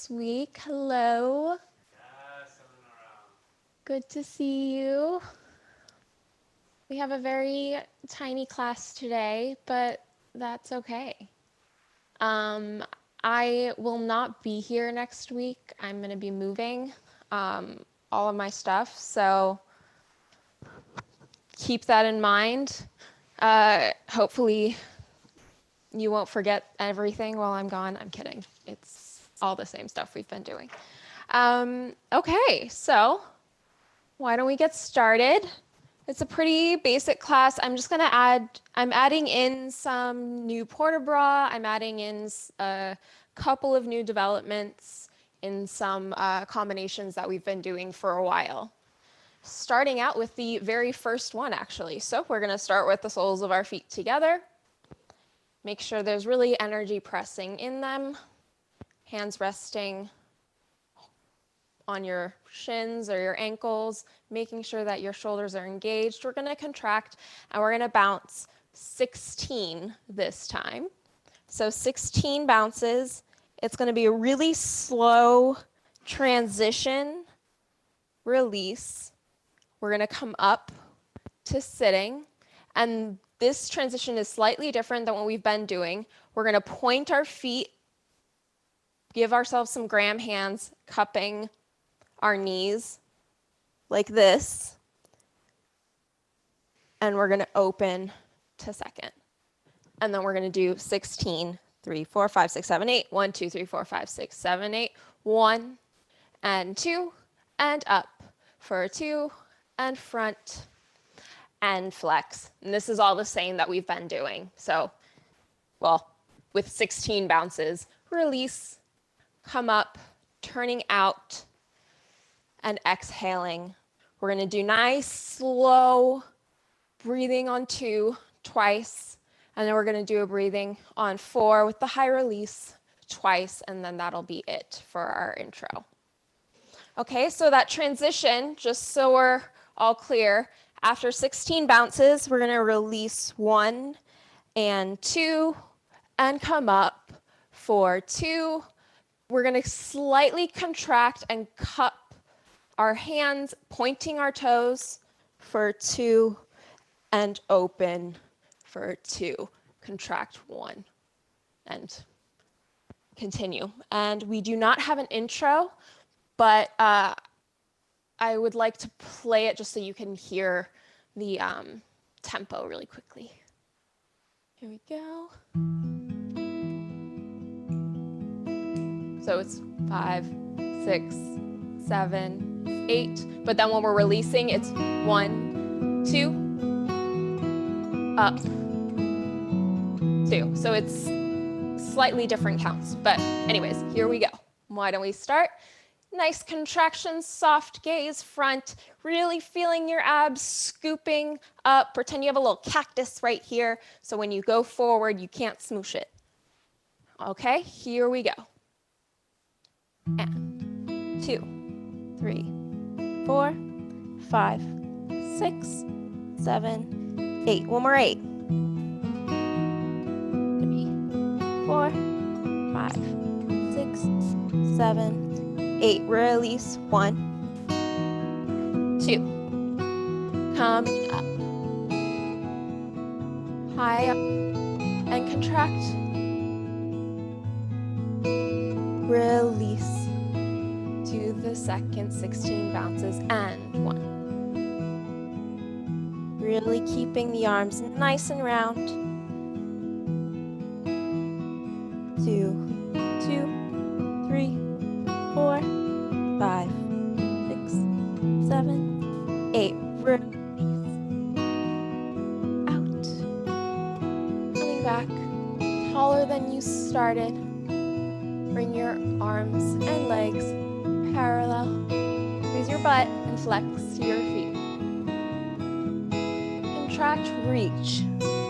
this week. Hello. Yes, I'm around. Good to see you. We have a very tiny class today, but that's okay. I will not be here next week. I'm going to be moving all of my stuff, so keep that in mind. Hopefully you won't forget everything while I'm gone. I'm kidding. It's all the same stuff we've been doing. Okay, so why don't we get started? It's a pretty basic class. I'm adding in some new port bras. I'm adding in a couple of new developments in some combinations that we've been doing for a while. Starting out with the very first one, actually. So we're going to start with the soles of our feet together. Make sure there's really energy pressing in them. Hands resting on your shins or your ankles, making sure that your shoulders are engaged. We're going to contract and we're going to bounce 16 this time. So 16 bounces. It's going to be a really slow transition, release. We're going to come up to sitting, and this transition is slightly different than what we've been doing. We're going to point our feet, give ourselves some gram hands, cupping our knees like this, and we're going to open to second. And then we're going to do 16, 3, 4, 5, 6, 7, 8. 1, 2, 3, 4, 5, 6, 7, 8. 1 and 2 and up for 2 and front and flex. And this is all the same that we've been doing. So, well, with 16 bounces, release, come up, turning out, and exhaling. We're going to do nice, slow breathing on 2 twice, and then we're going to do a breathing on 4 with the high release twice, and then that'll be it for our intro. Okay, so that transition, just so we're all clear, after 16 bounces, we're going to release 1 and 2 and come up for 2. We're going to slightly contract and cup our hands, pointing our toes for 2 and open for 2. Contract 1 and continue. And we do not have an intro, but I would like to play it just so you can hear the tempo really quickly. Here we go. So it's 5, 6, 7, 8. But then when we're releasing, it's 1, 2, up, 2. So it's slightly different counts. But anyways, here we go. Why don't we start? Nice contraction, soft gaze front, really feeling your abs scooping up. Pretend you have a little cactus right here, so when you go forward, you can't smoosh it. Okay, here we go. And 2, 3, 4, 5, 6, 7, 8. One more 8. 3, 4, 5, 6, 7, 8. Release. 1, 2. Coming up. High up and contract. Release to the second 16 bounces and 1. Really keeping the arms nice and round. 2, 2, 3, 4, 5, 6, 7, 8. Release. Out. Coming back, taller than you started. Bring your arms and legs parallel. Squeeze your butt and flex your feet. Contract, reach.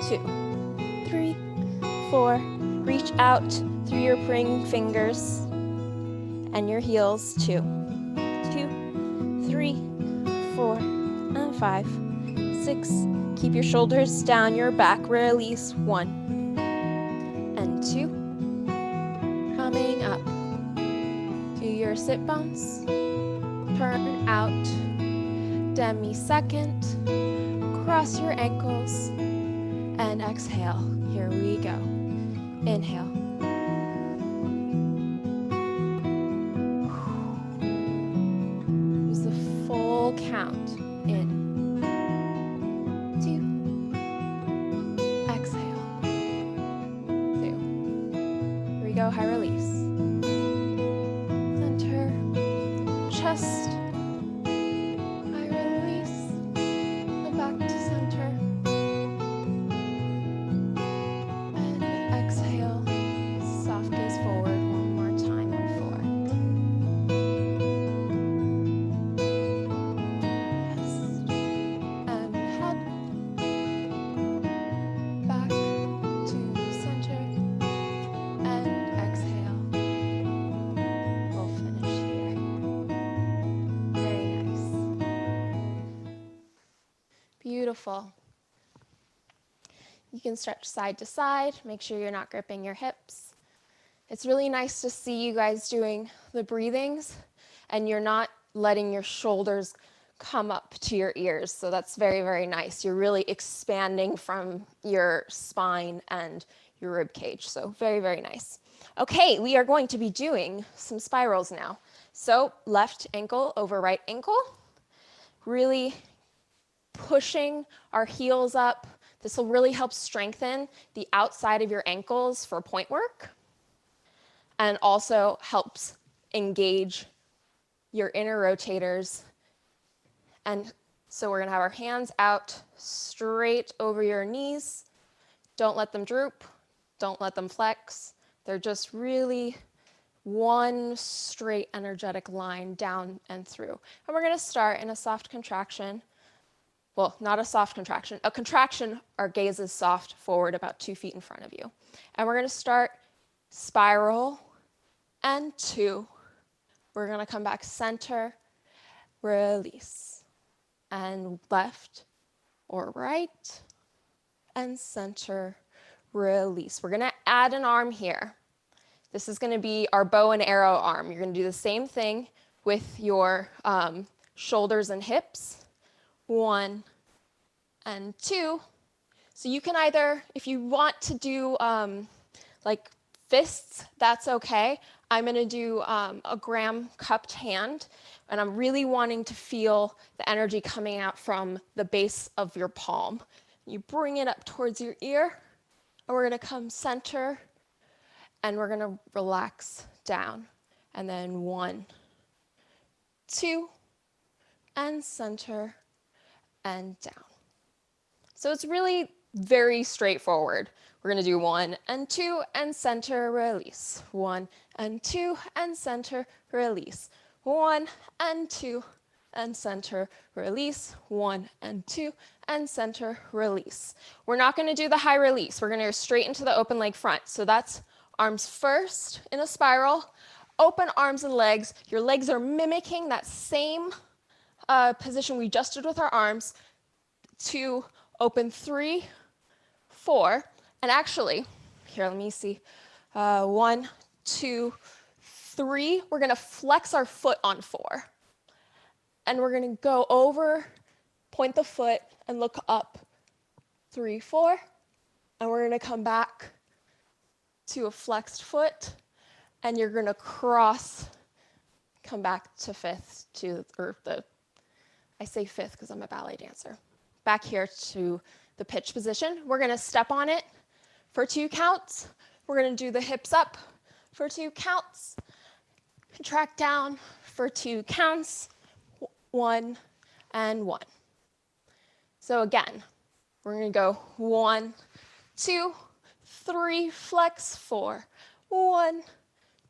2, 3, 4. Reach out through your ring fingers and your heels. 2, 2, 3, 4, and 5, 6. Keep your shoulders down your back. Release. 1 and 2. Coming up. your sit bones. Turn out. Demi-second. Cross your ankles. And exhale. Here we go. Inhale. Use the full count. In. 2. Exhale. 2. Here we go. High release. Center. Chest. High release. And back to center. And exhale. Soft gaze forward one more time on 4. Chest. And head. Back to center. And exhale. We'll finish here. Very nice. Beautiful. You can stretch side to side. Make sure you're not gripping your hips. It's really nice to see you guys doing the breathings and you're not letting your shoulders come up to your ears. So that's very, very nice. You're really expanding from your spine and your rib cage. So very, very nice. Okay, we are going to be doing some spirals now. So left ankle over right ankle, really pushing our heels up. This will really help strengthen the outside of your ankles for point work and also helps engage your inner rotators. And so we're going to have our hands out straight over your knees. Don't let them droop. Don't let them flex. They're just really one straight energetic line down and through. And we're going to start in a soft contraction. Well, not a soft contraction. A contraction, our gaze is soft forward about 2 feet in front of you. And we're going to start spiral and 2. We're going to come back center, release, and left or right, and center, release. We're going to add an arm here. This is going to be our bow and arrow arm. You're going to do the same thing with your shoulders and hips. 1 and 2. So you can either, if you want to do like fists, that's okay. I'm going to do a Graham cupped hand, and I'm really wanting to feel the energy coming out from the base of your palm. You bring it up towards your ear, and we're going to come center, and we're going to relax down. And then 1, 2, and center, and down. So it's really very straightforward. We're going to do 1 and 2 and center, release. 1 and 2 and center, release. 1 and 2 and center, release. 1 and 2 and center, release. We're not going to do the high release. We're going to go straight into the open leg front. So that's arms first in a spiral, open arms and legs. Your legs are mimicking that same position we just did with our arms. 2, open 3, 4. And actually, here, let me see. 1, 2, 3. We're going to flex our foot on 4. And we're going to go over, point the foot, and look up. 3, 4. And we're going to come back to a flexed foot. And you're going to cross, come back to fifth, I say fifth because I'm a ballet dancer. Back here to the pitch position. We're going to step on it for 2 counts. We're going to do the hips up for 2 counts. Contract down for 2 counts. 1 and 1. So again, we're going to go 1, 2, 3, flex, 4. 1,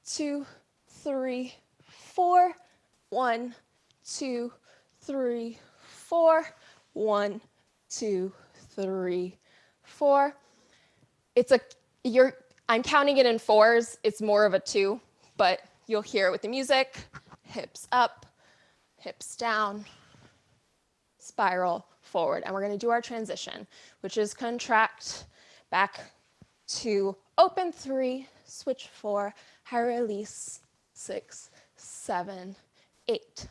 2, 3, 4. 1, 2, 3, 4. 1, 2, 3, 4. I'm counting it in 4s. It's more of a 2, but you'll hear it with the music. Hips up, hips down, spiral forward. And we're going to do our transition, which is contract back to open 3, switch 4, high release 6, 7, 8.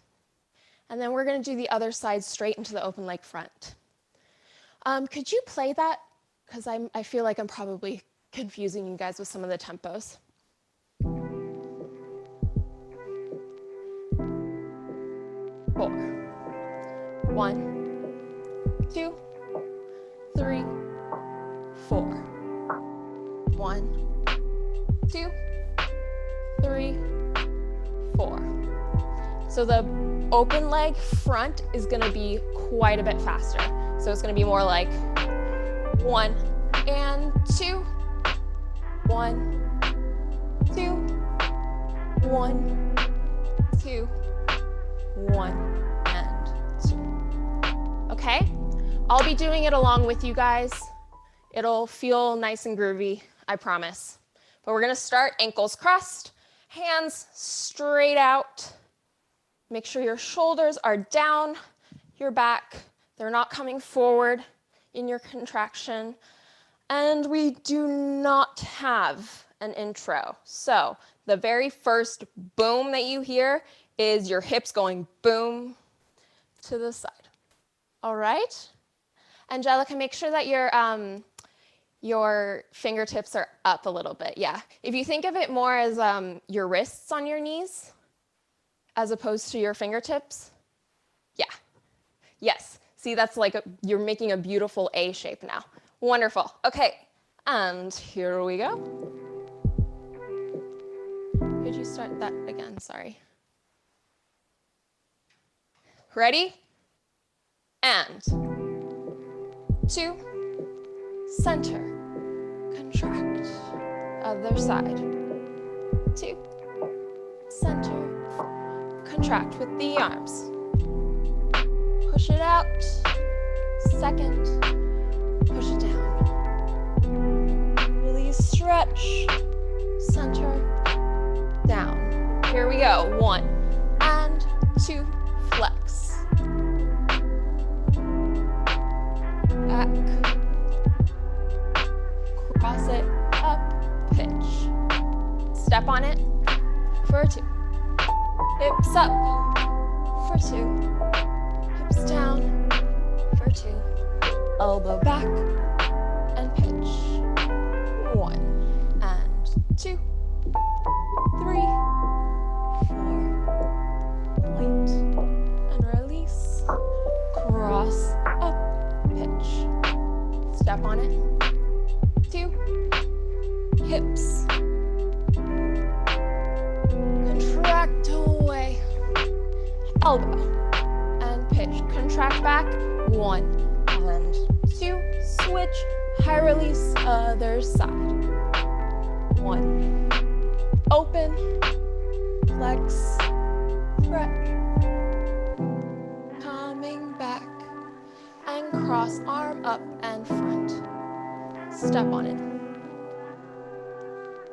And then we're going to do the other side straight into the open leg front. Could you play that? Because I feel like I'm probably confusing you guys with some of the tempos. 4. 1, 2, 3, 4. 1, 2, 3, 4. So the open leg front is going to be quite a bit faster. So it's going to be more like 1 and 2, 1, 2, 1, 2, 1 and 2. Okay? I'll be doing it along with you guys. It'll feel nice and groovy, I promise. But we're going to start ankles crossed, hands straight out. Make sure your shoulders are down your back. They're not coming forward in your contraction. And we do not have an intro. So the very first boom that you hear is your hips going boom to the side. All right? Angelica, make sure that your fingertips are up a little bit. Yeah. If you think of it more as your wrists on your knees as opposed to your fingertips. Yeah. Yes. See, that's like you're making a beautiful A shape now. Wonderful. Okay. And here we go. Could you start that again? Sorry. Ready? And 2, center, contract, other side. 2, center, contract with the arms. Push it out, second, push it down. Release, stretch, center, down. Here we go, 1 and 2, flex. Back, cross it, up, pitch. Step on it for 2. Hips up for 2. Hips down for 2. Elbow back and pitch. 1 and 2, 3, 4. Point and release. Cross up. Pitch. Step on it. 2. Hips. Contract away. Elbow. And pitch. Contract back. 1 and 2. Switch. High release. Other side. 1. Open. Flex. Stretch. Coming back. And cross arm up and front. Step on it.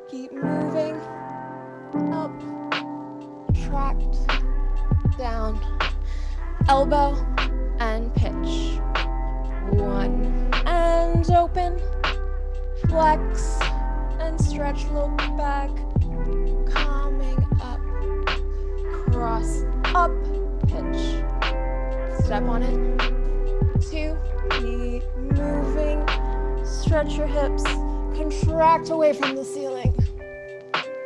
Keep moving. Up. Tract. Down. Elbow and pitch. 1 and open. Flex and stretch. Look back. Coming up. Cross up. Pitch. Step on it. 2, keep moving, stretch your hips, contract away from the ceiling,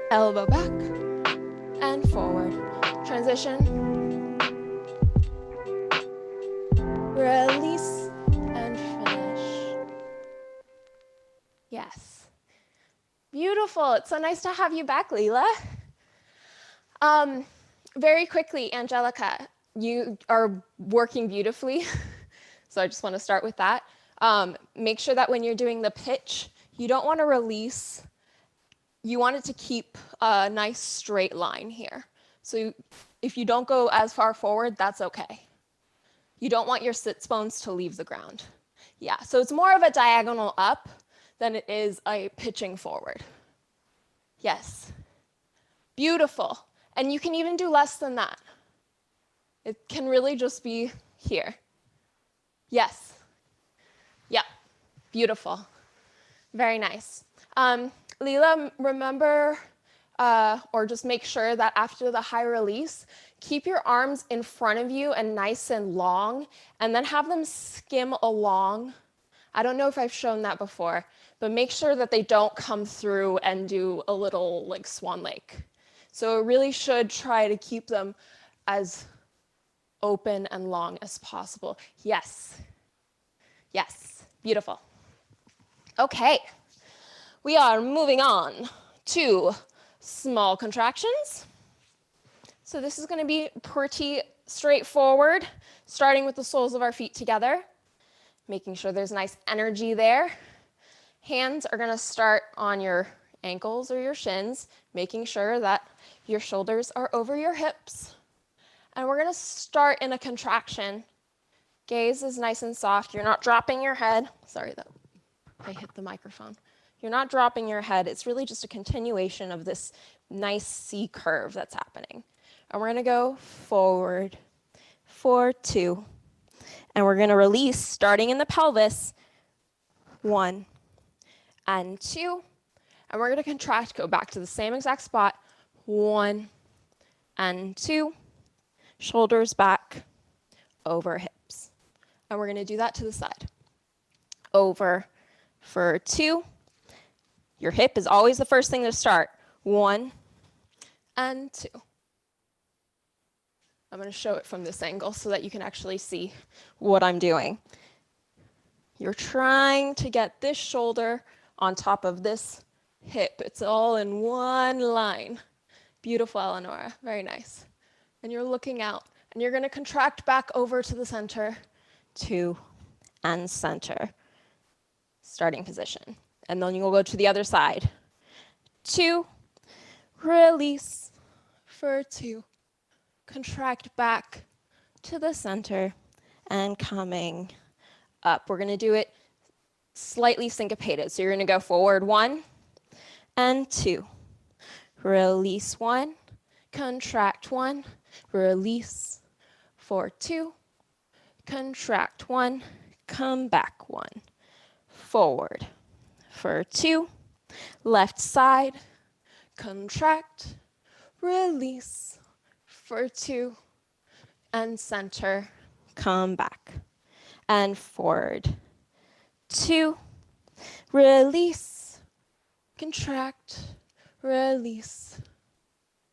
elbow back and forward, transition, release and finish. Yes, beautiful. It's so nice to have you back, Leela. Very quickly, Angelica, you are working beautifully. So I just want to start with that. Make sure that when you're doing the pitch, you don't want to release. You want it to keep a nice straight line here. So if you don't go as far forward, that's okay. You don't want your sits bones to leave the ground. Yeah, so it's more of a diagonal up than it is a pitching forward. Yes. Beautiful. And you can even do less than that. It can really just be here. Yes. Yep. Beautiful. Very nice. Leela, remember or just make sure that after the high release, keep your arms in front of you and nice and long, and then have them skim along. I don't know if I've shown that before, but make sure that they don't come through and do a little like swan lake. So it really should try to keep them as open and long as possible. Yes. Yes. Beautiful. Okay. We are moving on to small contractions. So this is going to be pretty straightforward, starting with the soles of our feet together, making sure there's nice energy there. Hands are going to start on your ankles or your shins, making sure that your shoulders are over your hips. And we're going to start in a contraction. Gaze is nice and soft. You're not dropping your head. Sorry that I hit the microphone. You're not dropping your head. It's really just a continuation of this nice C curve that's happening. And we're going to go forward, 4, 2. And we're going to release, starting in the pelvis, 1 and 2. And we're going to contract, go back to the same exact spot, 1 and 2. Shoulders back, over hips. And we're going to do that to the side. Over for 2. Your hip is always the first thing to start. 1 and 2. I'm going to show it from this angle so that you can actually see what I'm doing. You're trying to get this shoulder on top of this hip. It's all in one line. Beautiful, Eleonora. Very nice. And you're looking out. And you're going to contract back over to the center. 2 and center. Starting position. And then you'll go to the other side. 2, release for 2. Contract back to the center and coming up. We're going to do it slightly syncopated. So you're going to go forward 1 and 2. Release 1, contract 1, release for 2, contract 1, come back 1, forward for 2, left side, contract, release for 2, and center, come back, and forward, 2, release, contract, release,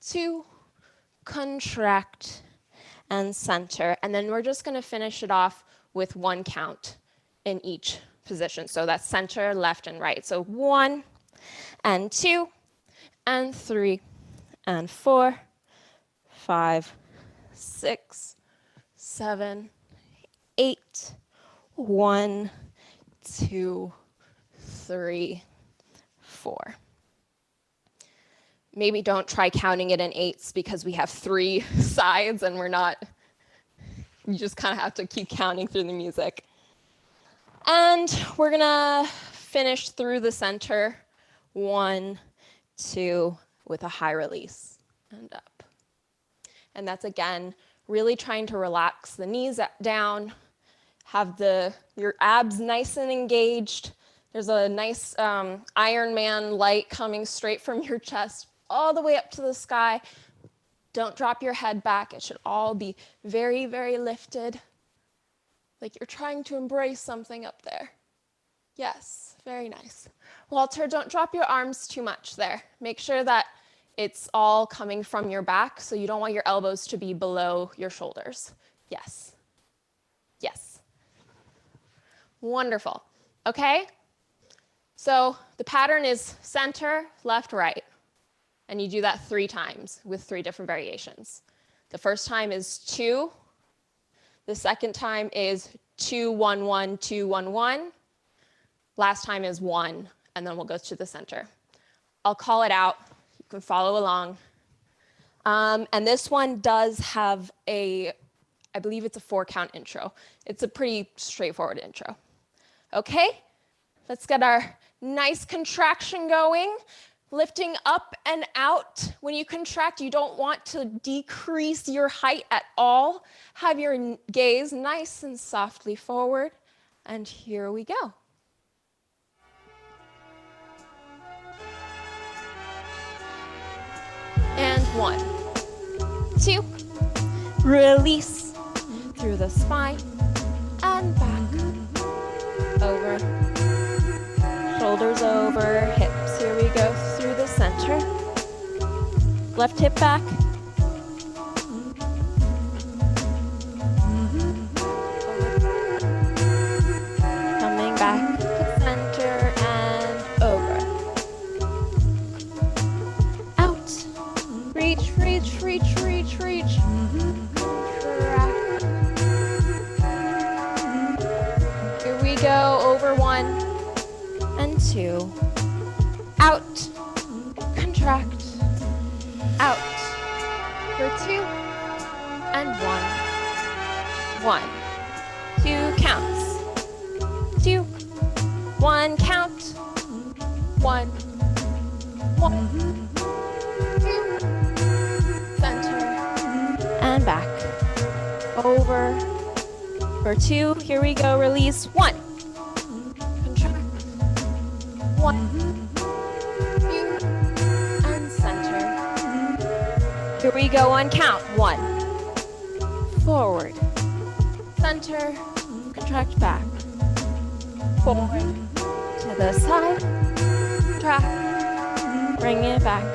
2, contract, and center. And then we're just going to finish it off with 1 count in each position. So that's center, left, and right. So 1 and 2 and 3 and 4, 5, 6, 7, 8, 1, 2, 3, 4. Maybe don't try counting it in 8s because we have 3 sides and you just kind of have to keep counting through the music. And we're gonna finish through the center, 1, 2, with a high release and up. And that's, again, really trying to relax the knees down, have your abs nice and engaged. There's a nice Iron Man light coming straight from your chest all the way up to the sky. Don't drop your head back. It should all be very, very lifted, like you're trying to embrace something up there. Yes, very nice. Walter, don't drop your arms too much there. Make sure that it's all coming from your back, so you don't want your elbows to be below your shoulders. Yes. Yes. Wonderful. Okay? So the pattern is center, left, right. And you do that 3 times with 3 different variations. The first time is 2. The second time is 2, 1, 1, 2, 1, 1. Last time is 1, and then we'll go to the center. I'll call it out. You can follow along. And this one does have I believe it's a 4-count intro. It's a pretty straightforward intro. Okay? Let's get our nice contraction going. Lifting up and out. When you contract, you don't want to decrease your height at all. Have your gaze nice and softly forward. And here we go. 1, 2, release through the spine and back, over, shoulders over, hips. Here we go through the center. Left hip back. Coming back to center and over. Out. Reach, reach, reach, reach, reach. Contract. Here we go, over 1 and 2. Out. Contract. Out for 2 and 1. 1, 2 counts. 2, 1 count. 1, 1, 2. Center and back. Over for 2. Here we go. Release. 1. Contract. 1. Here we go on count. 1. Forward. Center. Contract back. Forward. To the side. Contract. Bring it back.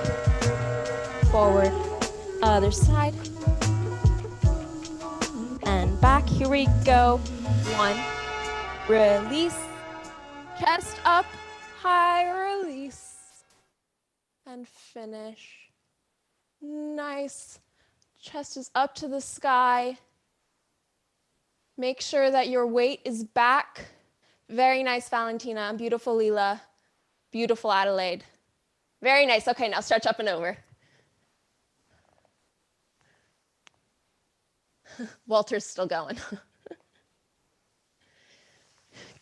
Forward. Other side. And back. Here we go. 1. Release. Chest up. High release. And finish. Nice. Chest is up to the sky. Make sure that your weight is back. Very nice, Valentina. Beautiful, Leela. Beautiful, Adelaide. Very nice. Okay, now stretch up and over. Walter's still going.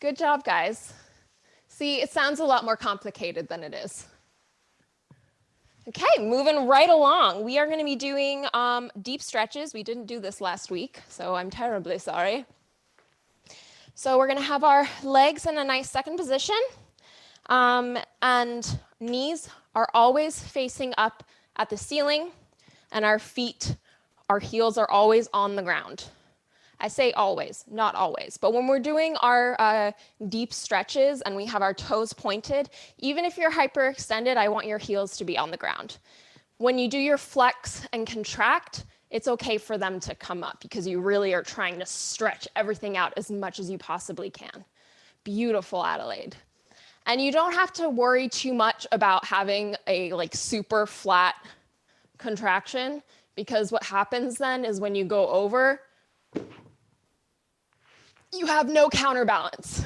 Good job, guys. See, it sounds a lot more complicated than it is. Okay, moving right along. We are going to be doing deep stretches. We didn't do this last week, so I'm terribly sorry. So we're going to have our legs in a nice second position, and knees are always facing up at the ceiling, and our feet, our heels are always on the ground. I say always, not always. But when we're doing our deep stretches and we have our toes pointed, even if you're hyperextended, I want your heels to be on the ground. When you do your flex and contract, it's okay for them to come up because you really are trying to stretch everything out as much as you possibly can. Beautiful, Adelaide. And you don't have to worry too much about having a super flat contraction, because what happens then is when you go over, you have no counterbalance.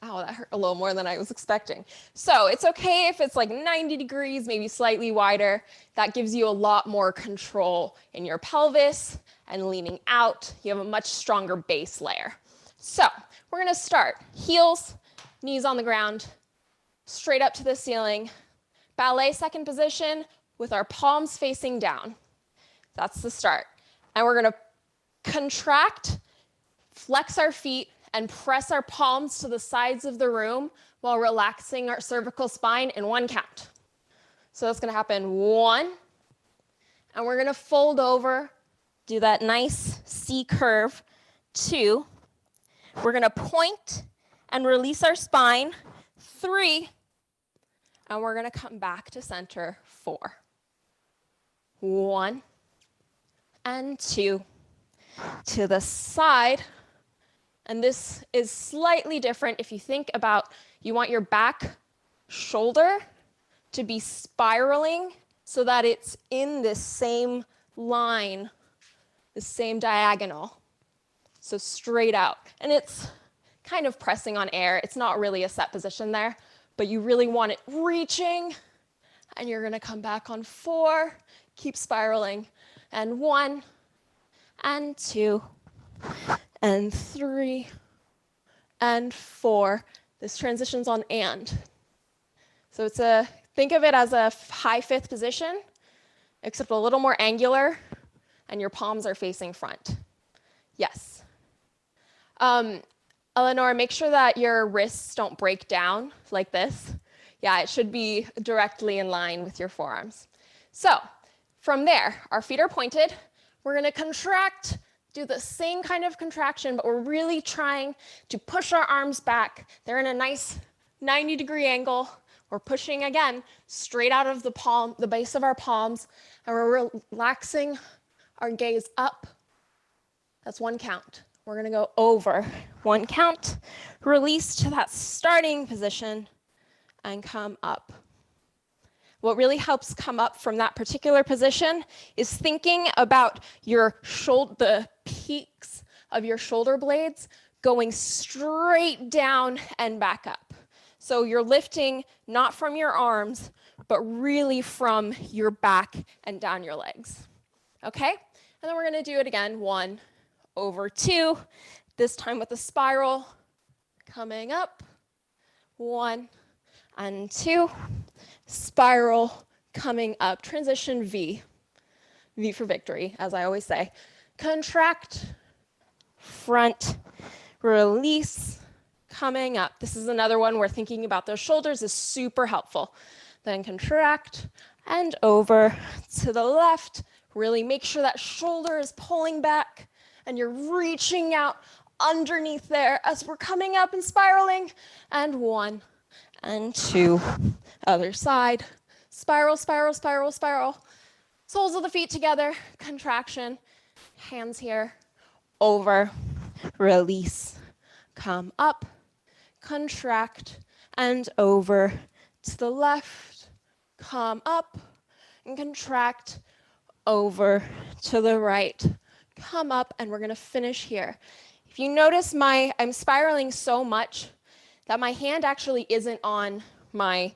Ow, that hurt a little more than I was expecting. So it's okay if it's 90 degrees, maybe slightly wider. That gives you a lot more control in your pelvis and leaning out. You have a much stronger base layer. So we're gonna start. Heels, knees on the ground, straight up to the ceiling. Ballet second position with our palms facing down. That's the start. And we're gonna contract, flex our feet, and press our palms to the sides of the room while relaxing our cervical spine in 1 count. So that's going to happen 1, and we're going to fold over, do that nice C curve. 2, we're going to point and release our spine. 3, and we're going to come back to center. 4, 1, and 2. To the side, and this is slightly different. If you think about, you want your back shoulder to be spiraling so that it's in this same line, the same diagonal. So straight out. And it's kind of pressing on air. It's not really a set position there, but you really want it reaching. And you're gonna come back on 4, keep spiraling, and 1, and 2, and 3, and 4. This transitions on and. So think of it as a high 5th position, except a little more angular, and your palms are facing front. Yes. Eleanor, make sure that your wrists don't break down like this. Yeah, it should be directly in line with your forearms. So from there, our feet are pointed. We're going to contract, do the same kind of contraction, but we're really trying to push our arms back. They're in a nice 90-degree angle. We're pushing again straight out of the palm, the base of our palms, and we're relaxing our gaze up. That's one count. We're going to go over one count, release to that starting position, and come up. What really helps come up from that particular position is thinking about the peaks of your shoulder blades going straight down and back up. So you're lifting not from your arms, but really from your back and down your legs. Okay? And then we're going to do it again. 1 over 2, this time with a spiral coming up. 1 and 2. Spiral coming up. Transition V. V for victory, as I always say. Contract, front, release, coming up. This is another one where thinking about those shoulders is super helpful. Then contract and over to the left. Really make sure that shoulder is pulling back and you're reaching out underneath there as we're coming up and spiraling. And 1 and 2. Other side. Spiral, spiral, spiral, spiral. Soles of the feet together. Contraction. Hands here. Over. Release. Come up. Contract. And over to the left. Come up. And contract. Over to the right. Come up. And we're going to finish here. If you notice I'm spiraling so much that my hand actually isn't on my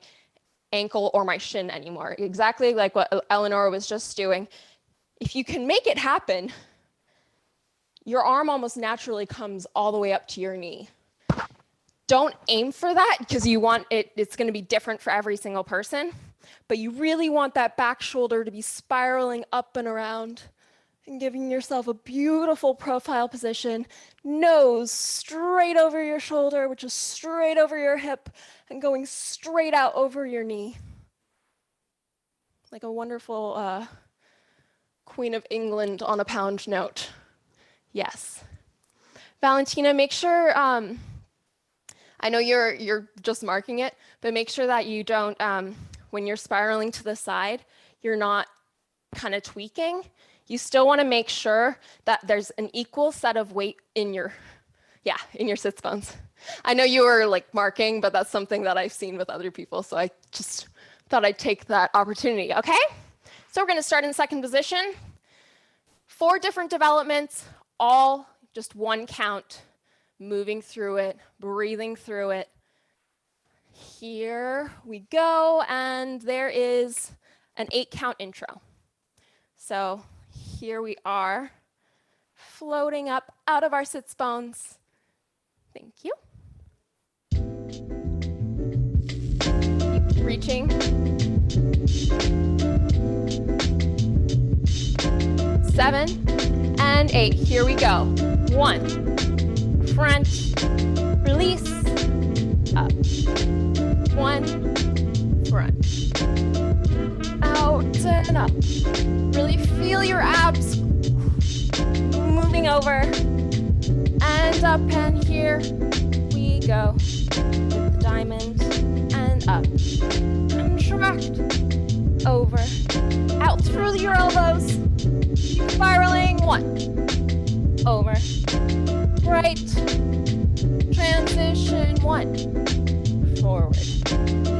ankle or my shin anymore, exactly like what Eleanor was just doing. If you can make it happen, your arm almost naturally comes all the way up to your knee. Don't aim for that because it's going to be different for every single person, but you really want that back shoulder to be spiraling up and around and giving yourself a beautiful profile position. Nose straight over your shoulder, which is straight over your hip, and going straight out over your knee. Like a wonderful Queen of England on a pound note. Yes. Valentina, make sure, I know you're just marking it, but make sure that you don't, when you're spiraling to the side, you're not kind of tweaking. You still want to make sure that there's an equal set of weight in your sits bones. I know you were like marking, but that's something that I've seen with other people, so I just thought I'd take that opportunity, okay? So we're going to start in second position. 4 different developments, all just one count, moving through it, breathing through it. Here we go, and there is an 8-count intro. So here we are, floating up out of our sits bones. Thank you. Keep reaching. 7 and 8. Here we go. 1. Front. Release. Up. 1. Front. Out and up. Really feel your abs moving over and up, and here we go with the diamond and up. Contract over, out through your elbows, keep spiraling. 1 over, right, transition. 1 forward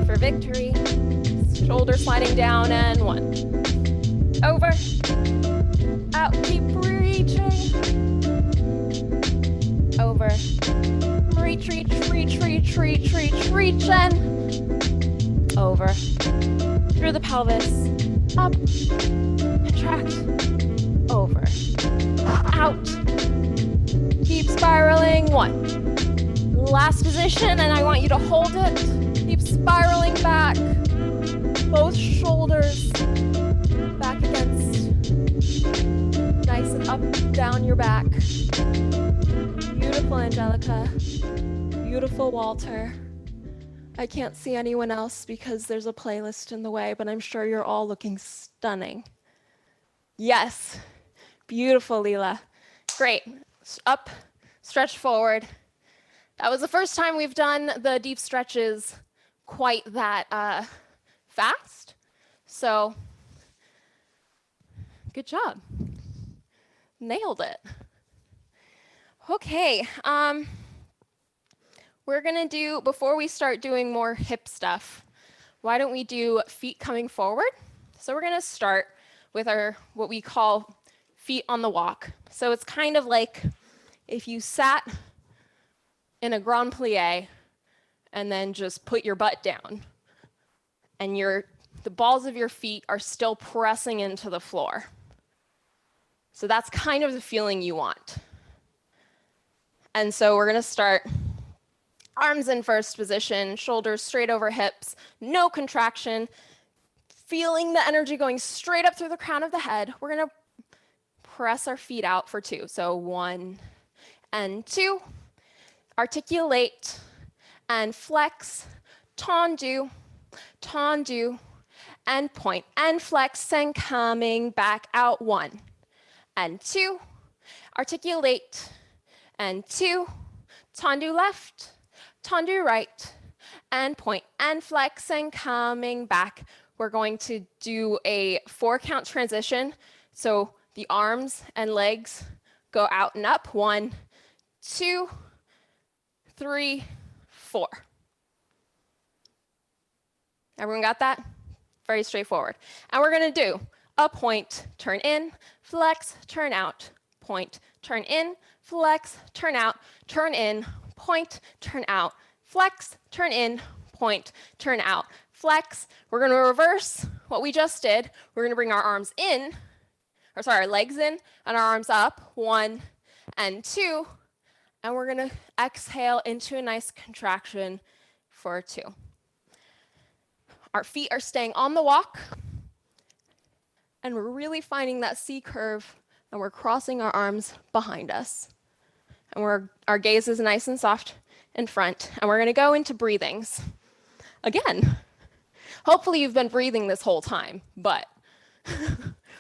for victory. Shoulder sliding down, and 1 over, out, keep reaching, over, reach, reach, reach, reach, reach, reach, reach, and over, through the pelvis, up, contract, over, out, keep spiraling. 1, last position, and I want you to hold it, keep spiraling back. Both shoulders back against, nice and up, down your back. Beautiful, Angelica. Beautiful, Walter. I can't see anyone else because there's a playlist in the way, but I'm sure you're all looking stunning. Yes, beautiful, Leela. Great. Up, stretch forward. That was the first time we've done the deep stretches quite that fast. So, good job. Nailed it. Okay, we're gonna do, before we start doing more hip stuff, why don't we do feet coming forward? So we're gonna start with our, what we call feet on the walk. So it's kind of like if you sat in a grand plie and then just put your butt down and the balls of your feet are still pressing into the floor. So that's kind of the feeling you want. And so we're gonna start arms in first position, shoulders straight over hips, no contraction, feeling the energy going straight up through the crown of the head. We're gonna press our feet out for 2. So 1 and 2. Articulate and flex, tendu, tendu, and point, and flex, and coming back out. 1 and 2. Articulate and 2. Tendu left, tendu right, and point, and flex, and coming back. We're going to do a 4-count transition. So the arms and legs go out and up. 1, 2, 3, 4. Everyone got that? Very straightforward. And we're going to do a point, turn in, flex, turn out, point, turn in, flex, turn out, turn in, point, turn out, flex, turn in, point, turn out, flex. We're going to reverse what we just did. We're going to bring our arms in, our legs in, and our arms up. 1 and 2. And we're going to exhale into a nice contraction for 2. Our feet are staying on the walk, and we're really finding that C curve, and we're crossing our arms behind us. And our gaze is nice and soft in front, and we're going to go into breathings. Again, hopefully you've been breathing this whole time, but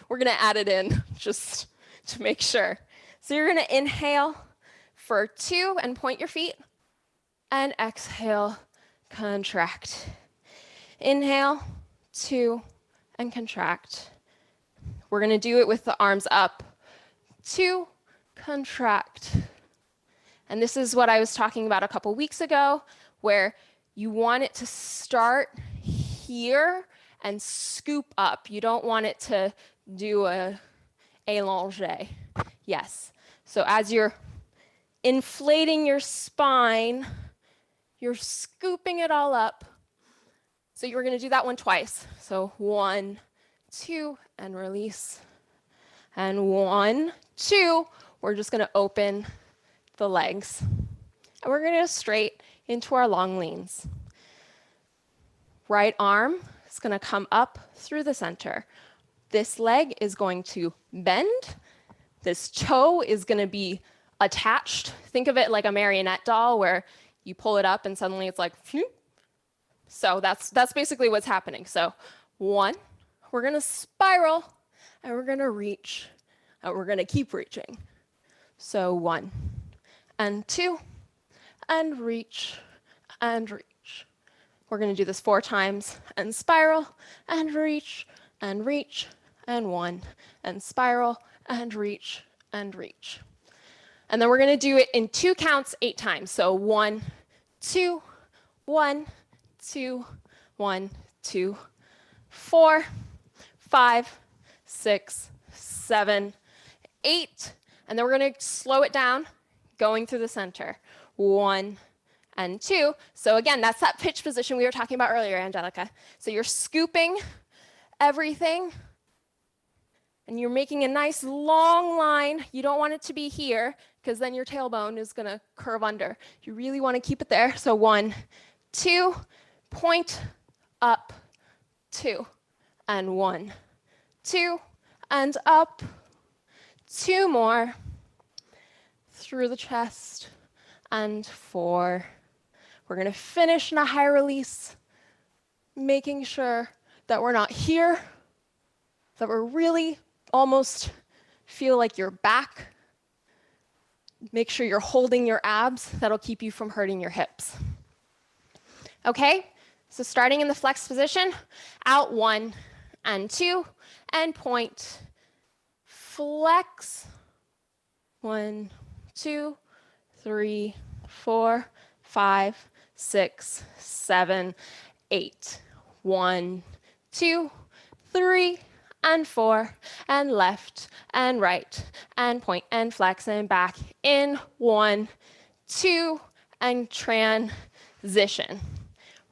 we're going to add it in just to make sure. So you're going to inhale for 2 and point your feet, and exhale, contract. Inhale, 2, and contract. We're going to do it with the arms up. 2, contract. And this is what I was talking about a couple weeks ago, where you want it to start here and scoop up. You don't want it to do a allongé. Yes. So as you're inflating your spine, you're scooping it all up. So you're going to do that one twice. So 1, 2, and release. And 1, 2. We're just going to open the legs. And we're going to go straight into our long leans. Right arm is going to come up through the center. This leg is going to bend. This toe is going to be attached. Think of it like a marionette doll where you pull it up and suddenly it's like, phew. So that's basically what's happening. So 1, we're going to spiral, and we're going to reach, and we're going to keep reaching. So 1 and 2, and reach, and reach. We're going to do this 4 times, and spiral, and reach, and reach, and 1, and spiral, and reach, and reach. And then we're going to do it in 2 counts 8 times. So 1, 2, 1, 2, 1, 2, 4, 5, 6, 7, 8. And then we're going to slow it down, going through the center. 1 and 2. So again, that's that pitch position we were talking about earlier, Angelica. So you're scooping everything, and you're making a nice long line. You don't want it to be here, because then your tailbone is going to curve under. You really want to keep it there. So 1, 2, point, up, 2, and 1, 2, and up, 2 more, through the chest, and 4, We're going to finish in a high release, making sure that we're not here, that we're really almost feel like you're back. Make sure you're holding your abs. That'll keep you from hurting your hips. Okay, so starting in the flex position, out 1 and 2, and point. Flex. 1, 2, 3, 4, 5, 6, 7, 8. 1, 2, 3, and 4, and left, and right, and point, and flex, and back. In 1, 2, and transition.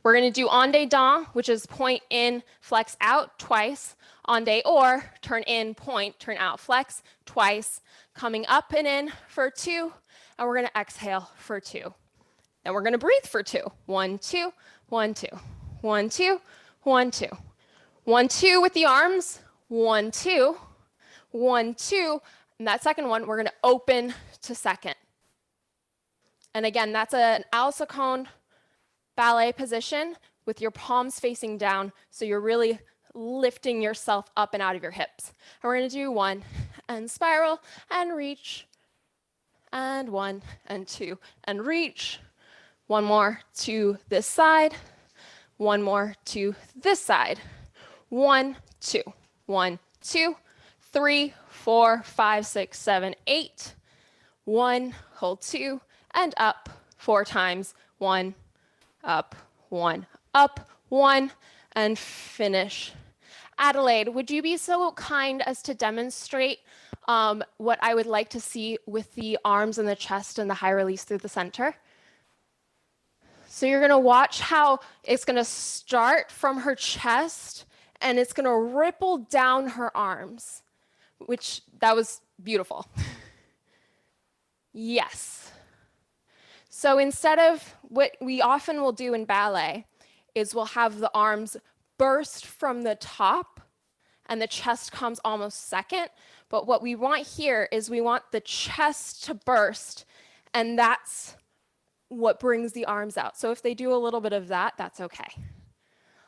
We're going to do en dedans, which is point in, flex out twice. En de or, turn in, point, turn out, flex twice. Coming up and in for 2, and we're going to exhale for 2. Then we're going to breathe for 2. 1, 2, 1, 2. 1, 2, 1, 2. 1, 2 with the arms. 1, 2. 1, 2. And that second one, we're going to open to second. And again, that's an Alsacone ballet position with your palms facing down, so you're really lifting yourself up and out of your hips. And we're going to do 1 and spiral and reach, and 1 and 2 and reach. 1 more to this side. 1 more to this side. 1, 2. 1, 2, 3, 4, 5, 6, 7, 8. 1, hold 2, and up 4 times. 1, up, 1, up, 1, and finish. Adelaide, would you be so kind as to demonstrate what I would like to see with the arms and the chest and the high release through the center? So you're going to watch how it's going to start from her chest and it's going to ripple down her arms, which that was beautiful. Yes. So instead of what we often will do in ballet is we'll have the arms burst from the top and the chest comes almost second. But what we want here is we want the chest to burst, and that's what brings the arms out. So if they do a little bit of that, that's okay.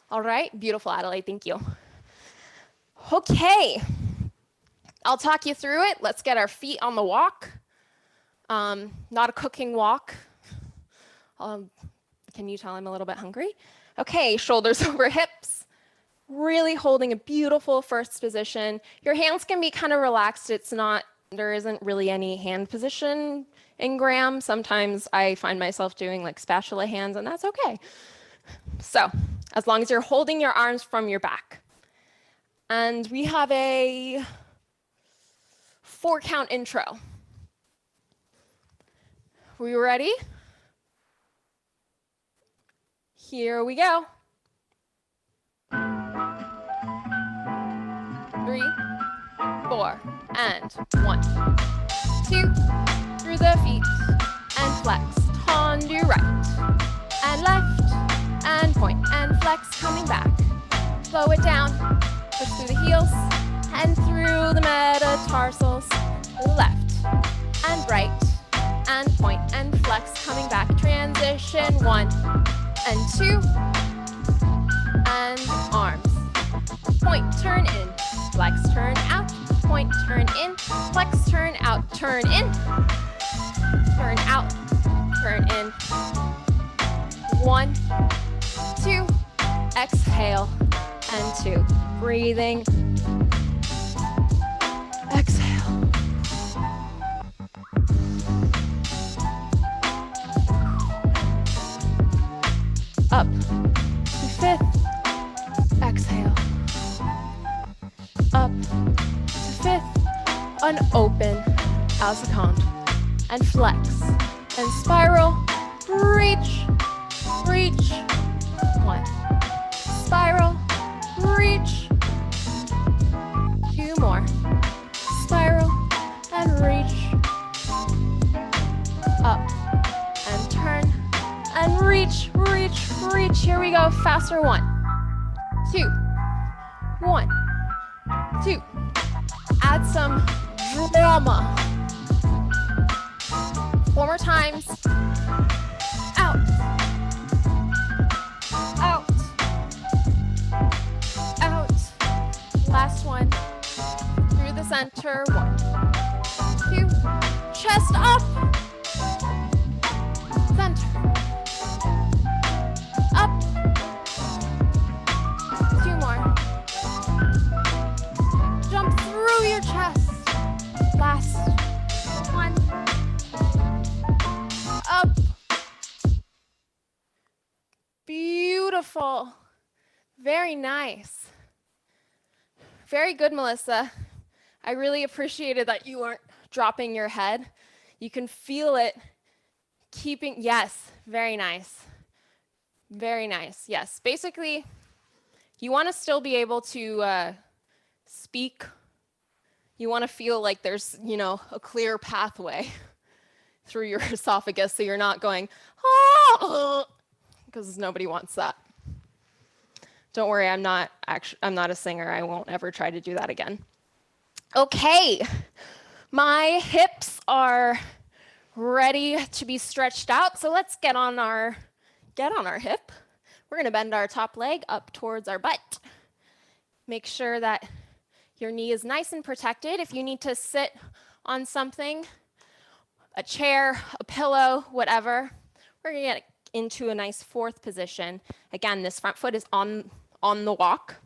All right, beautiful, Adelaide, thank you. Okay, I'll talk you through it. Let's get our feet on the walk. Not a cooking walk. Can you tell I'm a little bit hungry? Okay, shoulders over hips. Really holding a beautiful first position. Your hands can be kind of relaxed. There isn't really any hand position in Graham. Sometimes I find myself doing like spatula hands, and that's okay. So, as long as you're holding your arms from your back. And we have a 4-count intro. We ready? Here we go. 3, 4, and 1, 2, through the feet, and flex, tendu right, and left, and point, and flex, coming back, slow it down, push through the heels, and through the metatarsals, left, and right, and point, and flex, coming back, transition, 1, and 2, and arms, point, turn in, flex, turn out, point, turn in, flex, turn out, turn in, turn out, turn in. 1, 2, exhale, and 2. Breathing, exhale. Up to 5th, exhale. Up to 5th, an open Alsacone, and flex, and spiral, reach, reach, 1, spiral, reach, 2 more, spiral, and reach, up, and turn, and reach, reach, reach, here we go, faster, 1, 2, 1, 2, add some drama. 4 more times, out, to center. 1, 2, chest up, center, up, 2 more. Jump through your chest. Last 1, up. Beautiful. Very nice. Very good, Melissa. I really appreciated that you weren't dropping your head. You can feel it keeping, yes, very nice. Very nice, yes. Basically, you want to still be able to speak. You want to feel like there's, a clear pathway through your esophagus so you're not going, oh, because nobody wants that. Don't worry, I'm not a singer. I won't ever try to do that again. Okay, my hips are ready to be stretched out, so let's get on our hip. We're going to bend our top leg up towards our butt. Make sure that your knee is nice and protected. If you need to sit on something, a chair, a pillow, whatever, we're going to get into a nice 4th position. Again, this front foot is on the walk.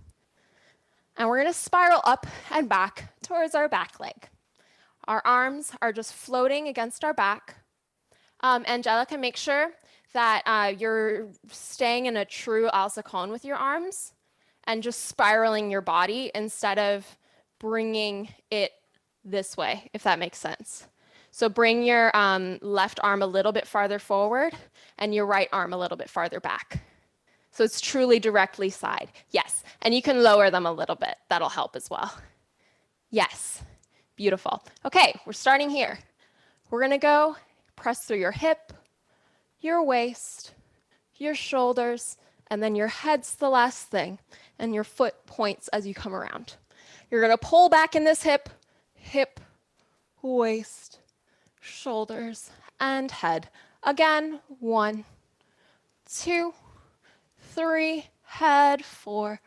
And we're going to spiral up and back towards our back leg. Our arms are just floating against our back. Angelica, make sure that you're staying in a true alza cone with your arms and just spiraling your body instead of bringing it this way, if that makes sense. So bring your left arm a little bit farther forward and your right arm a little bit farther back. So it's truly directly side. Yes, and you can lower them a little bit. That'll help as well. Yes, beautiful. Okay, we're starting here. We're gonna go press through your hip, your waist, your shoulders, and then your head's the last thing, and your foot points as you come around. You're gonna pull back in this hip, waist, shoulders, and head. Again, 1, 2, 3, head, 4,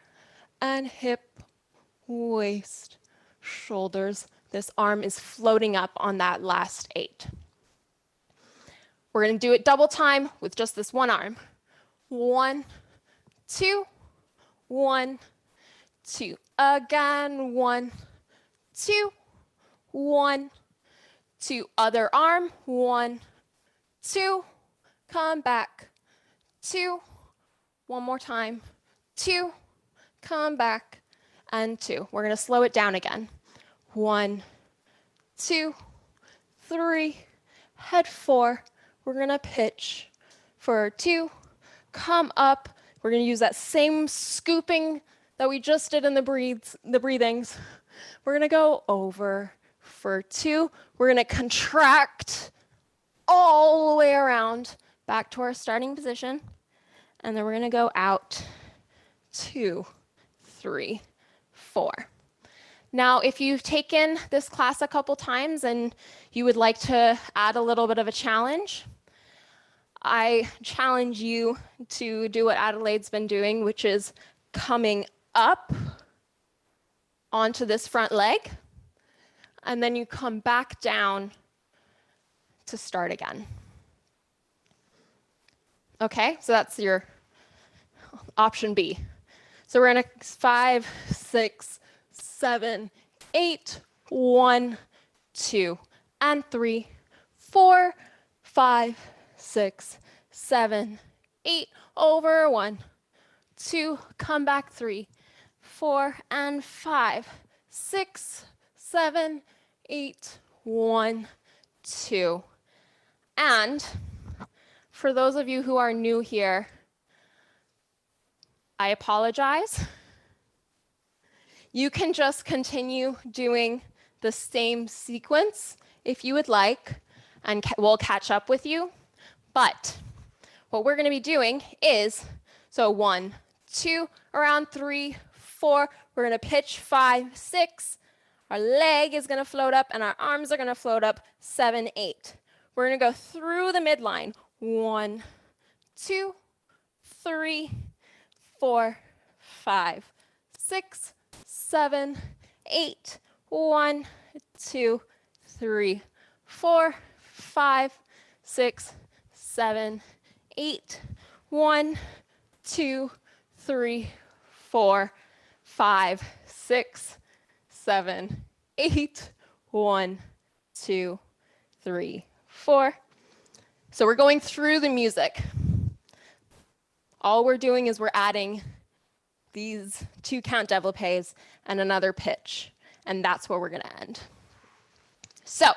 and hip, waist, shoulders. This arm is floating up on that last 8. We're going to do it double time with just this one arm. 1, 2, 1, 2. Again, 1, 2, 1, 2. Other arm, 1, 2. Come back, 2. One more time, 2. Come back, and 2. We're going to slow it down again. 1, 2, 3, head 4. We're going to pitch for 2. Come up. We're going to use that same scooping that we just did in the breathings. We're going to go over for 2. We're going to contract all the way around back to our starting position. And then we're going to go out 2, 3, 4. Now, if you've taken this class a couple times and you would like to add a little bit of a challenge, I challenge you to do what Adelaide's been doing, which is coming up onto this front leg, and then you come back down to start again. Okay, so that's your option B. So we're going to 5, 6, 7, 8, 1, 2, and 3, 4, 5, 6, 7, 8, over 1, 2, come back 3, 4, and 5, 6, 7, 8, 1, 2. And for those of you who are new here, I apologize. You can just continue doing the same sequence if you would like, and we'll catch up with you. But what we're going to be doing is, so 1, 2, around 3, 4, we're going to pitch 5, 6. Our leg is going to float up, and our arms are going to float up 7, 8. We're going to go through the midline. 1, 2, 3, 4, 5, 6, 7, 8. 1, 2, 3, 4, 5, 6, 7, 8. 1, 2, 3, 4, 5, 6, 7, 8. 1, 2, 3, 4. So we're going through the music. All we're doing is we're adding these 2 count développés and another pitch, and that's where we're going to end. So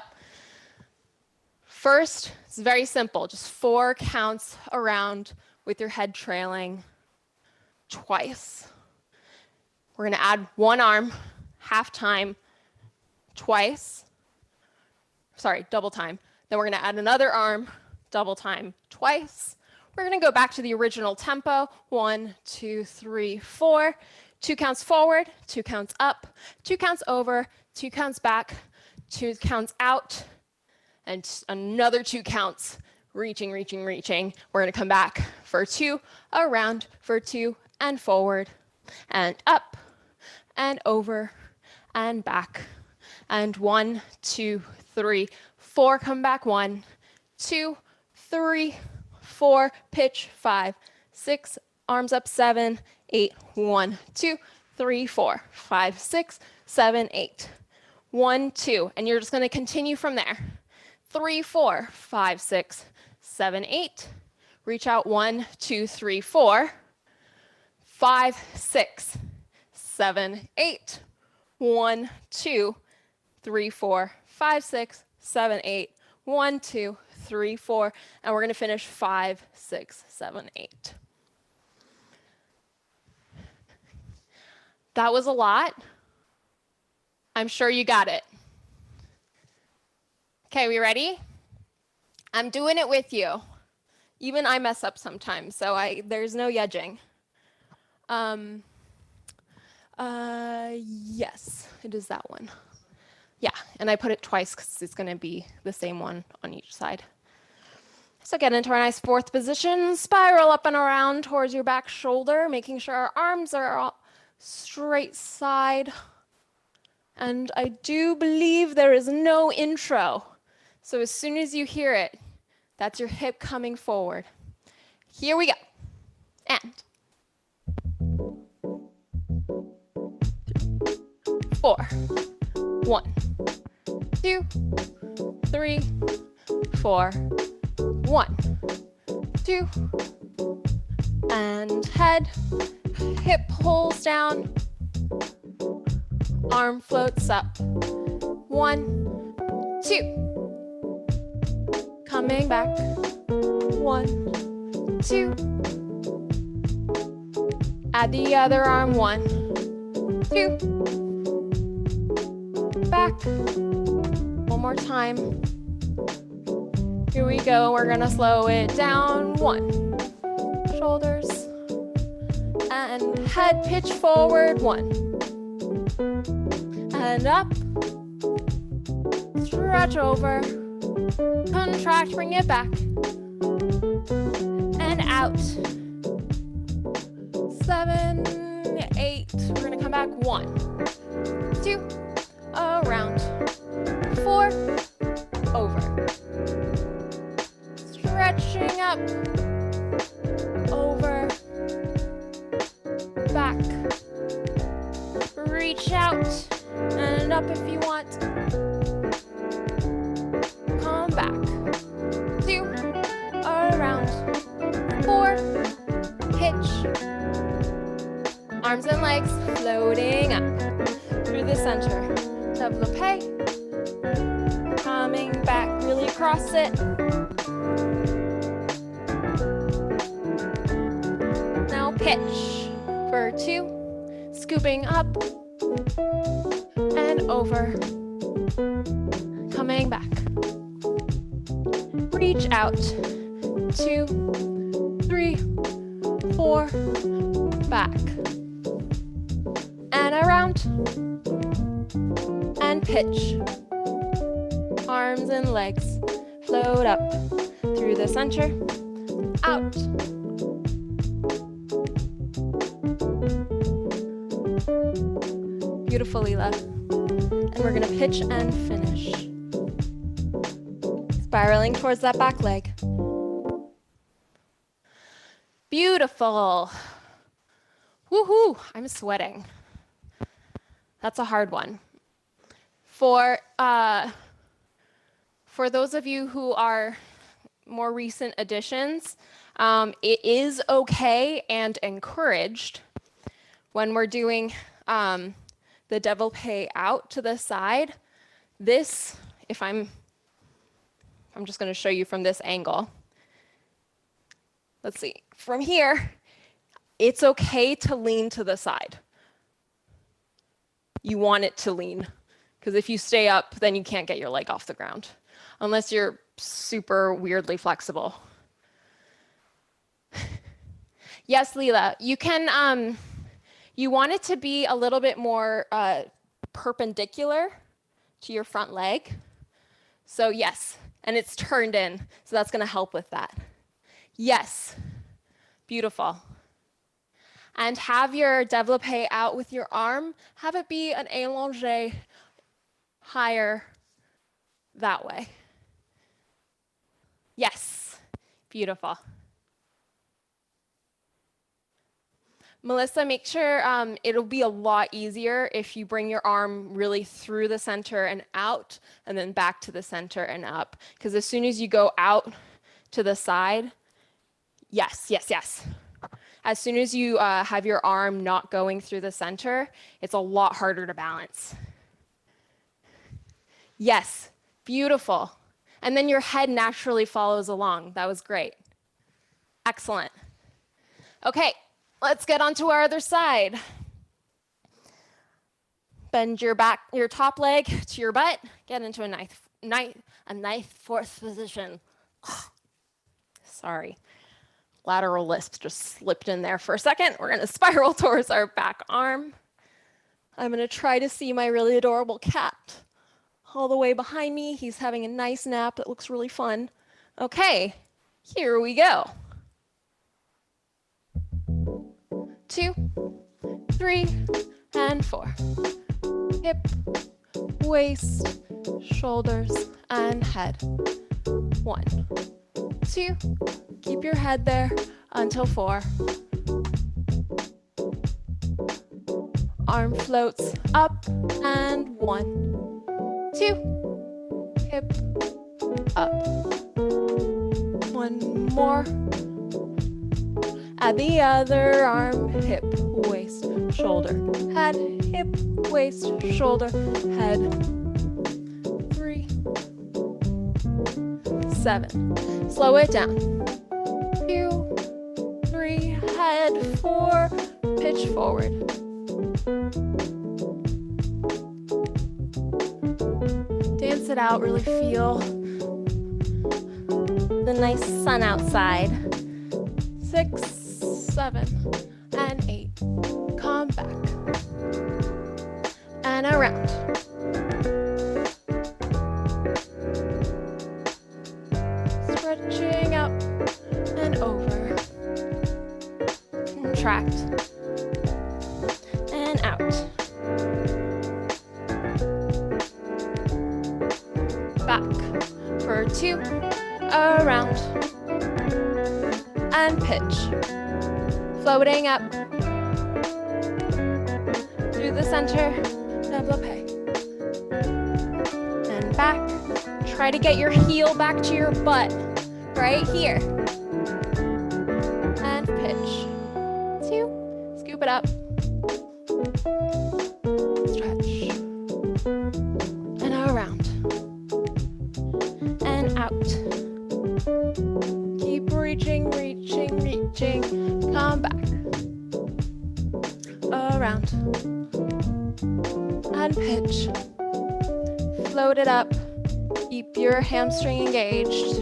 first, it's very simple, just 4 counts around with your head trailing twice. We're going to add 1 arm, half time, twice. Sorry, double time. Then we're going to add another arm, double time, twice. We're going to go back to the original tempo. 1, 2, 3, 4. 2 counts forward, 2 counts up, 2 counts over, 2 counts back, 2 counts out, and another 2 counts, reaching, reaching, reaching. We're going to come back for 2, around for 2, and forward, and up, and over, and back, and 1, 2, 3, 4. Come back. 1, 2, 3, 4. Pitch. 5, 6. Arms up. 7, 8. 1, 2, 3, 4, 5, 6, 7, 8. 1, 2. And you're just going to continue from there. 3, 4, 5, 6, 7, 8. Reach out. 1, 2, 3, 4. 5, 6, 7, 8. 1, 2, 3, 4, 5, 6, 7, 8. 1, 2, 3, 4. And we're going to finish 5, 6, 7, 8. That was a lot. I'm sure you got it. Okay, we ready? I'm doing it with you. Even I mess up sometimes, so there's no yudging. Yes, it is that one. Yeah, and I put it twice because it's going to be the same one on each side. So get into our nice 4th position. Spiral up and around towards your back shoulder, making sure our arms are all straight side. And I do believe there is no intro. So as soon as you hear it, that's your hip coming forward. Here we go. And 4. 1, 2, 3, 4. 1, 2. And head, hip pulls down. Arm floats up. 1, 2. Coming back. 1, 2. Add the other arm. 1, 2. Back. One more time. Here we go. We're going to slow it down. 1. Shoulders. And head pitch forward. 1. And up, stretch over, contract, bring it back, and out. 7, 8, we're gonna come back. 1, 2, around, 4, over, stretching up, over, back, reach out, and up if you want. Come back. 2, around. 4, pitch. Arms and legs floating up through the center. Développé. Coming back, really across it. Now pitch for 2. Scooping up. And over, coming back. Reach out. 2, 3, 4, back. And around. And pitch. Arms and legs float up through the center. Out. Beautiful, Leela. And we're gonna pitch and finish. Spiraling towards that back leg. Beautiful. Woohoo, I'm sweating. That's a hard one. For those of you who are more recent additions, it is okay and encouraged when we're doing the développé out to the side. This, I'm just going to show you from this angle. Let's see, from here, it's okay to lean to the side. You want it to lean, because if you stay up, then you can't get your leg off the ground, unless you're super weirdly flexible. Yes, Leela, you can, you want it to be a little bit more perpendicular to your front leg. So yes, and it's turned in, so that's gonna help with that. Yes, beautiful. And have your développé out with your arm, have it be an allongé higher that way. Yes, beautiful. Melissa, make sure it'll be a lot easier if you bring your arm really through the center and out, and then back to the center and up. Because as soon as you go out to the side, yes, yes, yes. As soon as you have your arm not going through the center, it's a lot harder to balance. Yes, beautiful. And then your head naturally follows along. That was great. Excellent. Okay, let's get on to our other side. Bend your top leg to your butt. Get into a nice fourth position. Sorry. Lateral lisp just slipped in there for a second. We're gonna spiral towards our back arm. I'm gonna try to see my really adorable cat all the way behind me. He's having a nice nap that looks really fun. Okay, here we go. 2, 3, and 4. Hip, waist, shoulders, and head. 1, 2, keep your head there until 4. Arm floats up, and 1, 2, hip, up. 1 more. Add the other arm, hip, waist, shoulder, head, hip, waist, shoulder, head. 3, 7. Slow it down. 2, 3, head, 4, pitch forward. Dance it out, really feel the nice sun outside. 6, 7, and 8. Come back. And around. Stretching up and over. Contract. And out. Back for 2. Around. And pitch. Floating up through the center, développé. And back. Try to get your heel back to your butt, right here. And pitch. 2, scoop it up. Stretch. And around. And out. Keep reaching, reaching, reaching. Come back. Around. And pitch. Float it up. Keep your hamstring engaged.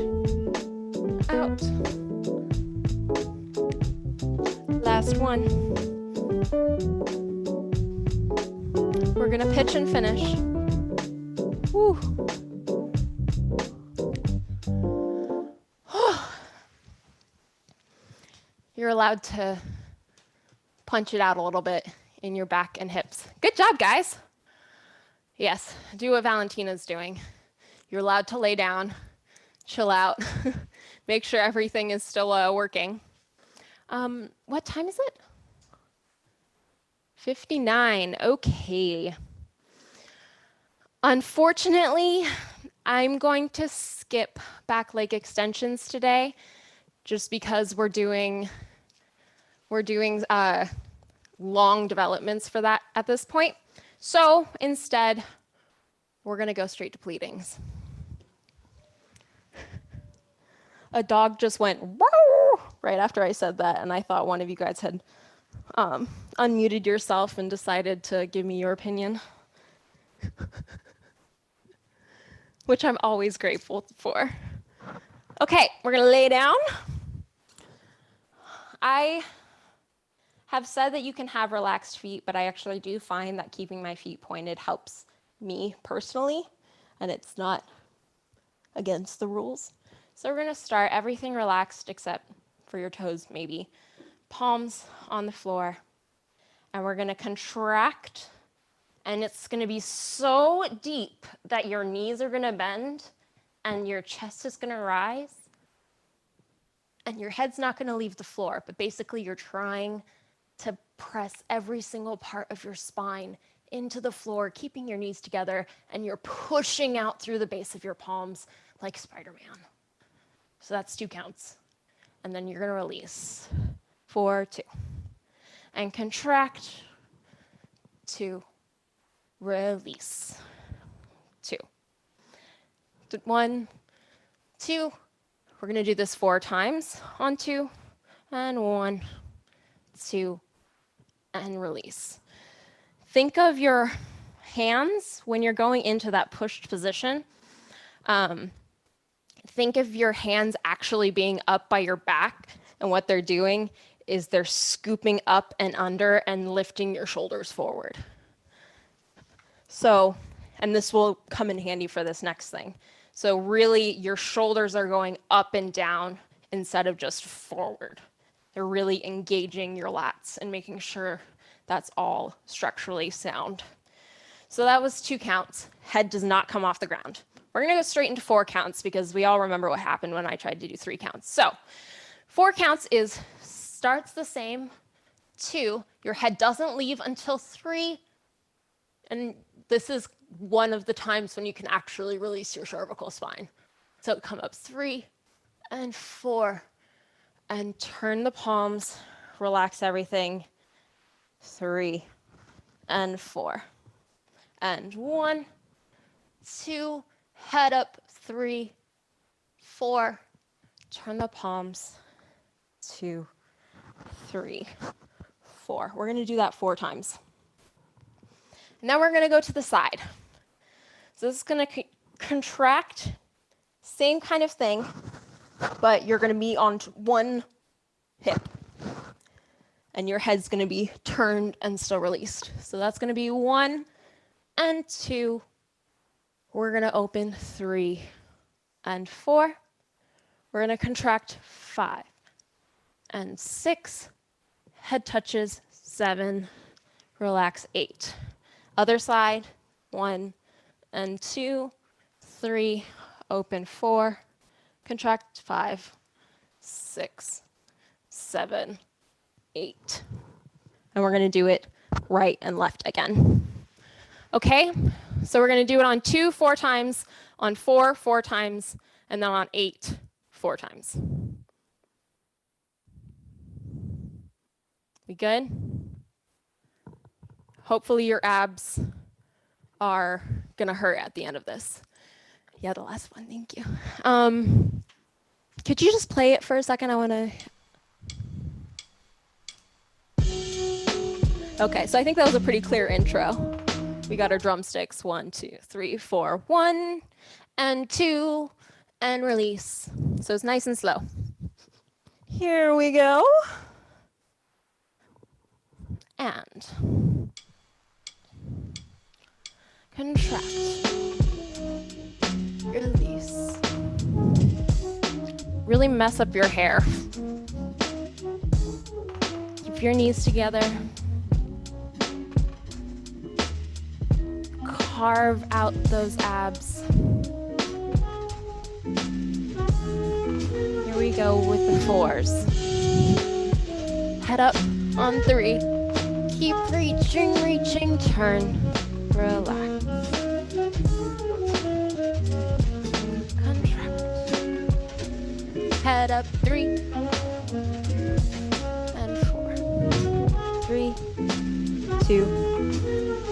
Out. Last one. We're gonna pitch and finish. Woo. You're allowed to punch it out a little bit in your back and hips. Good job, guys. Yes, do what Valentina's doing. You're allowed to lay down, chill out, make sure everything is still working. What time is it? 59, okay. Unfortunately, I'm going to skip back leg extensions today just because we're doing long developments for that at this point. So instead, we're gonna go straight to pleatings. A dog just went wow right after I said that, and I thought one of you guys had unmuted yourself and decided to give me your opinion, which I'm always grateful for. Okay, we're gonna lay down. I have said that you can have relaxed feet, but I actually do find that keeping my feet pointed helps me personally, and it's not against the rules. So we're gonna start everything relaxed except for your toes maybe. Palms on the floor, and we're gonna contract, and it's gonna be so deep that your knees are gonna bend and your chest is gonna rise and your head's not gonna leave the floor, but basically you're trying to press every single part of your spine into the floor, keeping your knees together, and you're pushing out through the base of your palms like Spider-Man. So that's 2 counts. And then you're gonna release. 4, 2. And contract, 2, release, 2. 1, 2. We're gonna do this 4 times on 2, and 1, 2, and release. Think of your hands when you're going into that pushed position. Think of your hands actually being up by your back, and what they're doing is they're scooping up and under and lifting your shoulders forward. So, and this will come in handy for this next thing. So really your shoulders are going up and down instead of just forward. They're really engaging your lats and making sure that's all structurally sound. So that was 2 counts. Head does not come off the ground. We're gonna go straight into 4 counts because we all remember what happened when I tried to do 3 counts. So 4 counts starts the same, 2, your head doesn't leave until 3, and this is one of the times when you can actually release your cervical spine. So come up 3 and 4, and turn the palms, relax everything, 3 and 4, and 1, 2, head up, 3, 4, turn the palms, 2, 3, 4. We're gonna do that 4 times. Now we're gonna go to the side. So this is gonna contract, same kind of thing, but you're gonna be on one hip. And your head's gonna be turned and still released. So that's gonna be 1 and 2. We're gonna open 3 and 4. We're gonna contract 5 and 6. Head touches 7, relax 8. Other side, 1 and 2, 3, open 4, contract 5, 6, 7, 8. And we're gonna do it right and left again. Okay, so we're gonna do it on 2 4 times, on 4 4 times, and then on 8 4 times. We good? Hopefully your abs are gonna hurt at the end of this. Yeah, the last one, thank you. Could you just play it for a second? I wanna. Okay, so I think that was a pretty clear intro. We got our drumsticks, 1, 2, 3, 4, 1 and 2, and release. So it's nice and slow. Here we go. And contract, release. Really mess up your hair. Keep your knees together. carve out those abs. Here we go with the 4s. Head up on 3. Keep reaching, reaching, turn, relax. Contract. Head up 3 and 4. 3, 2,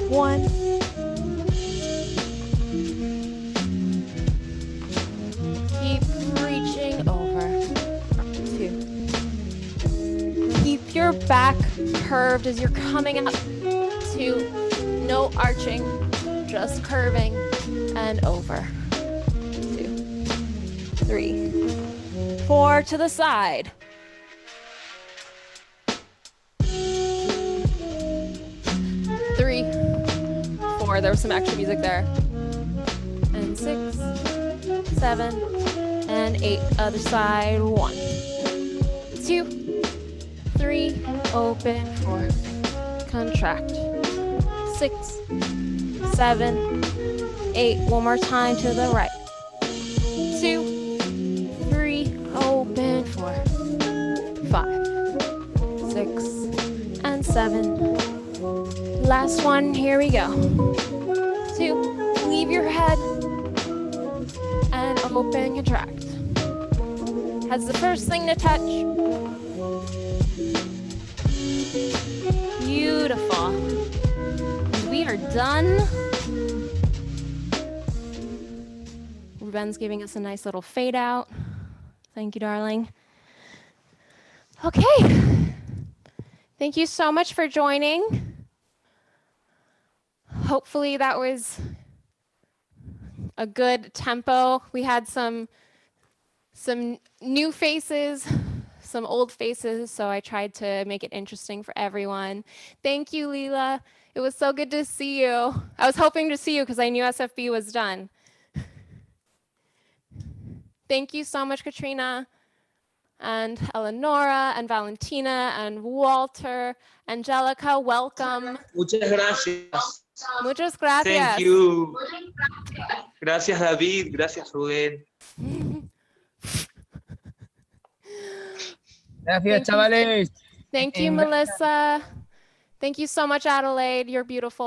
1. Keep reaching over. 2. Keep your back curved as you're coming up. 2. No arching, just curving and over. 2, 3, 4 to the side. 3, 4. There was some extra music there. And 6, 7, and 8. Other side. 1, 2, 3. Open. 4. Contract. 6, 7, 8. One more time to the right. 2, 3. Open. 4, 5, 6, and 7. Last one, here we go. 2, leave your head and open, contract. Head's the first thing to touch. Beautiful. We are done. Ruben's giving us a nice little fade out. Thank you, darling. Okay. Thank you so much for joining. Hopefully that was a good tempo. We had some new faces, some old faces, so I tried to make it interesting for everyone. Thank you, Leela. It was so good to see you. I was hoping to see you because I knew SFB was done. Thank you so much, Katrina, and Eleonora, and Valentina, and Walter. Angelica, welcome. Muchas gracias. Muchas gracias. Thank you. Gracias, David. Gracias, Rubén. Gracias, chavales. Thank you, Melissa. Thank you so much, Adelaide. You're beautiful.